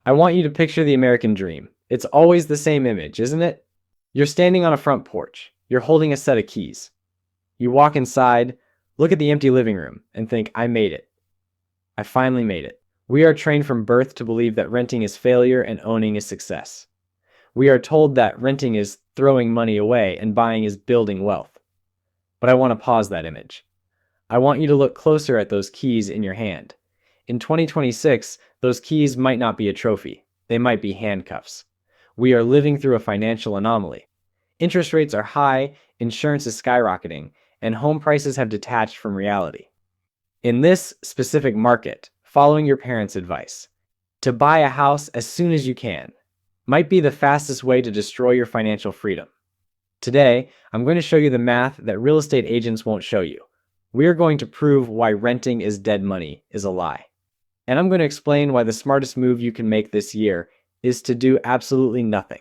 I want you to picture the American dream. It's always the same image, isn't it? You're standing on a front porch. You're holding a set of keys. You walk inside, look at the empty living room, and think, I made it. I finally made it. We are trained from birth to believe that renting is failure and owning is success. We are told that renting is throwing money away and buying is building wealth. But I want to pause that image. I want you to look closer at those keys in your hand. In 2026, those keys might not be a trophy. They might be handcuffs. We are living through a financial anomaly. Interest rates are high, insurance is skyrocketing, and home prices have detached from reality. In this specific market, following your parents' advice, to buy a house as soon as you can, might be the fastest way to destroy your financial freedom. Today, I'm going to show you the math that real estate agents won't show you. We are going to prove why renting is dead money is a lie. And I'm going to explain why the smartest move you can make this year is to do absolutely nothing.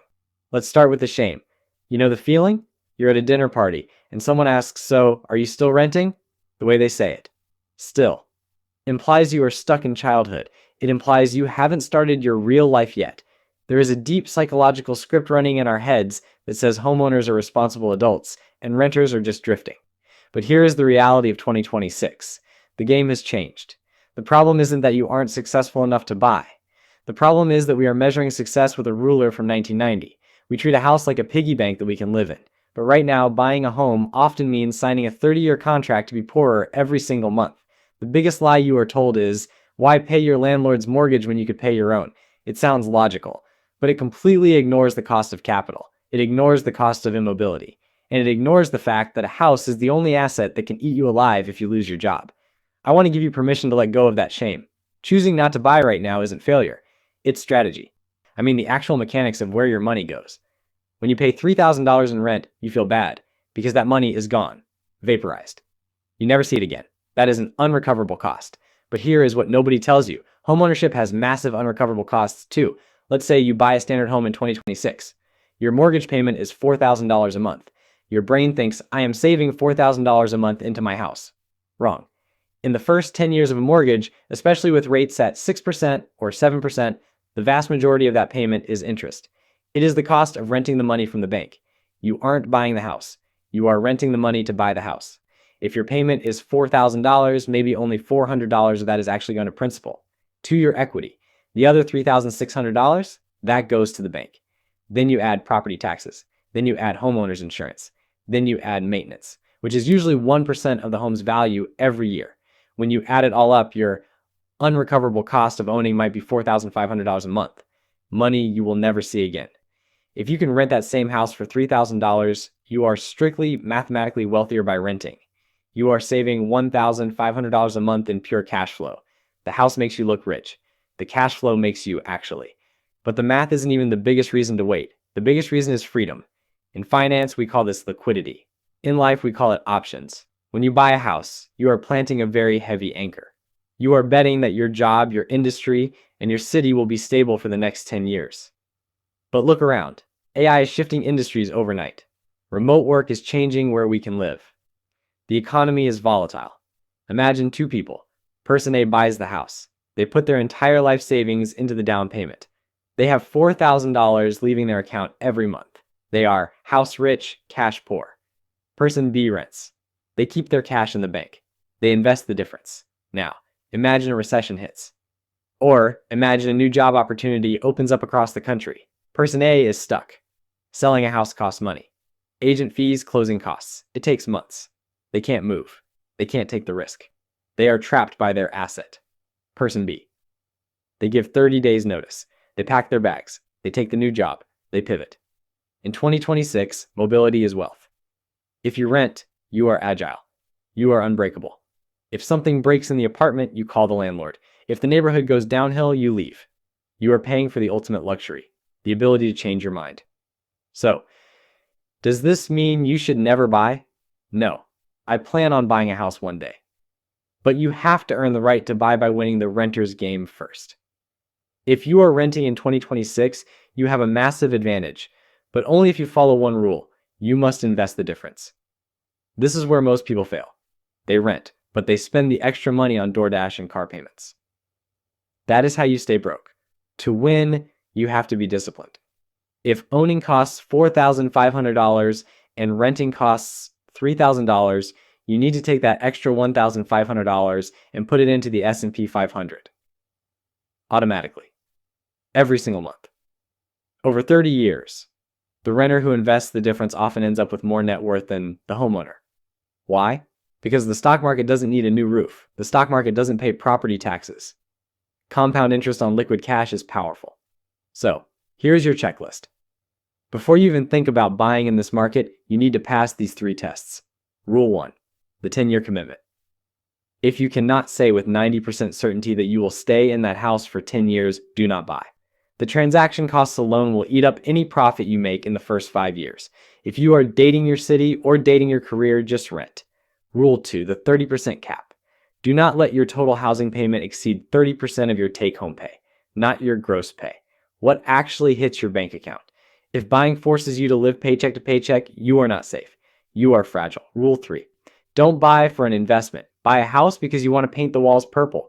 Let's start with the shame. You know the feeling? You're at a dinner party, and someone asks, so, are you still renting? The way they say it. Still. Implies you are stuck in childhood. It implies you haven't started your real life yet. There is a deep psychological script running in our heads that says homeowners are responsible adults, and renters are just drifting. But here is the reality of 2026. The game has changed. The problem isn't that you aren't successful enough to buy. The problem is that we are measuring success with a ruler from 1990. We treat a house like a piggy bank that we can live in. But right now, buying a home often means signing a 30-year contract to be poorer every single month. The biggest lie you are told is, why pay your landlord's mortgage when you could pay your own? It sounds logical, but it completely ignores the cost of capital. It ignores the cost of immobility. And it ignores the fact that a house is the only asset that can eat you alive if you lose your job. I want to give you permission to let go of that shame. Choosing not to buy right now isn't failure. It's strategy. I mean the actual mechanics of where your money goes. When you pay $3,000 in rent, you feel bad because that money is gone, vaporized. You never see it again. That is an unrecoverable cost. But here is what nobody tells you. Homeownership has massive unrecoverable costs too. Let's say you buy a standard home in 2026. Your mortgage payment is $4,000 a month. Your brain thinks, I am saving $4,000 a month into my house. Wrong. In the first 10 years of a mortgage, especially with rates at 6% or 7%, the vast majority of that payment is interest. It is the cost of renting the money from the bank. You aren't buying the house. You are renting the money to buy the house. If your payment is $4,000, maybe only $400 of that is actually going to principal, to your equity. The other $3,600, that goes to the bank. Then you add property taxes. Then you add homeowners insurance. Then you add maintenance, which is usually 1% of the home's value every year. When you add it all up, your unrecoverable cost of owning might be $4,500 a month. Money you will never see again. If you can rent that same house for $3,000, you are strictly mathematically wealthier by renting. You are saving $1,500 a month in pure cash flow. The house makes you look rich. The cash flow makes you actually. But the math isn't even the biggest reason to wait. The biggest reason is freedom. In finance, we call this liquidity. In life, we call it options. When you buy a house, you are planting a very heavy anchor. You are betting that your job, your industry, and your city will be stable for the next 10 years. But look around. AI is shifting industries overnight. Remote work is changing where we can live. The economy is volatile. Imagine two people. Person A buys the house. They put their entire life savings into the down payment. They have $4,000 leaving their account every month. They are house rich, cash poor. Person B rents. They keep their cash in the bank. They invest the difference. Now, imagine a recession hits. Or imagine a new job opportunity opens up across the country. Person A is stuck. Selling a house costs money. Agent fees, closing costs. It takes months. They can't move. They can't take the risk. They are trapped by their asset. Person B. They give 30 days notice. They pack their bags. They take the new job. They pivot. In 2026, mobility is wealth. If you rent, you are agile. You are unbreakable. If something breaks in the apartment, you call the landlord. If the neighborhood goes downhill, you leave. You are paying for the ultimate luxury, the ability to change your mind. So, does this mean you should never buy? No. I plan on buying a house one day. But you have to earn the right to buy by winning the renter's game first. If you are renting in 2026, you have a massive advantage, but only if you follow one rule. You must invest the difference. This is where most people fail. They rent, but they spend the extra money on DoorDash and car payments. That is how you stay broke. To win, you have to be disciplined. If owning costs $4,500 and renting costs $3,000, you need to take that extra $1,500 and put it into the S&P 500 automatically, every single month. Over 30 years, the renter who invests the difference often ends up with more net worth than the homeowner. Why? Because the stock market doesn't need a new roof. The stock market doesn't pay property taxes. Compound interest on liquid cash is powerful. So, here's your checklist. Before you even think about buying in this market, you need to pass these 3 tests. Rule 1, the 10-year commitment. If you cannot say with 90% certainty that you will stay in that house for 10 years, do not buy. The transaction costs alone will eat up any profit you make in the first 5 years. If you are dating your city or dating your career, just rent. Rule 2, the 30% cap. Do not let your total housing payment exceed 30% of your take-home pay, not your gross pay. What actually hits your bank account? If buying forces you to live paycheck to paycheck, you are not safe. You are fragile. Rule 3, don't buy for an investment. Buy a house because you want to paint the walls purple.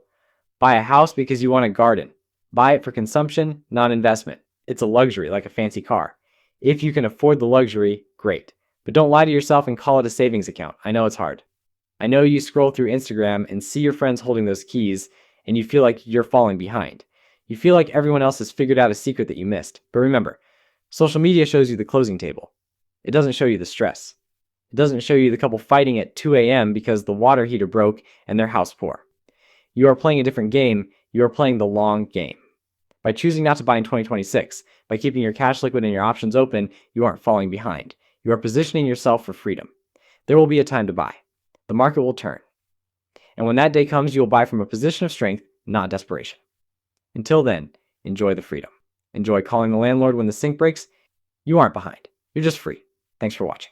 Buy a house because you want a garden. Buy it for consumption, not investment. It's a luxury, like a fancy car. If you can afford the luxury, great. But don't lie to yourself and call it a savings account. I know it's hard. I know you scroll through Instagram and see your friends holding those keys, and you feel like you're falling behind. You feel like everyone else has figured out a secret that you missed. But remember, social media shows you the closing table. It doesn't show you the stress. It doesn't show you the couple fighting at 2 a.m. because the water heater broke and their house poor. You are playing a different game. You are playing the long game. By choosing not to buy in 2026, by keeping your cash liquid and your options open, you aren't falling behind. You are positioning yourself for freedom. There will be a time to buy. The market will turn. And when that day comes, you will buy from a position of strength, not desperation. Until then, enjoy the freedom. Enjoy calling the landlord when the sink breaks. You aren't behind. You're just free. Thanks for watching.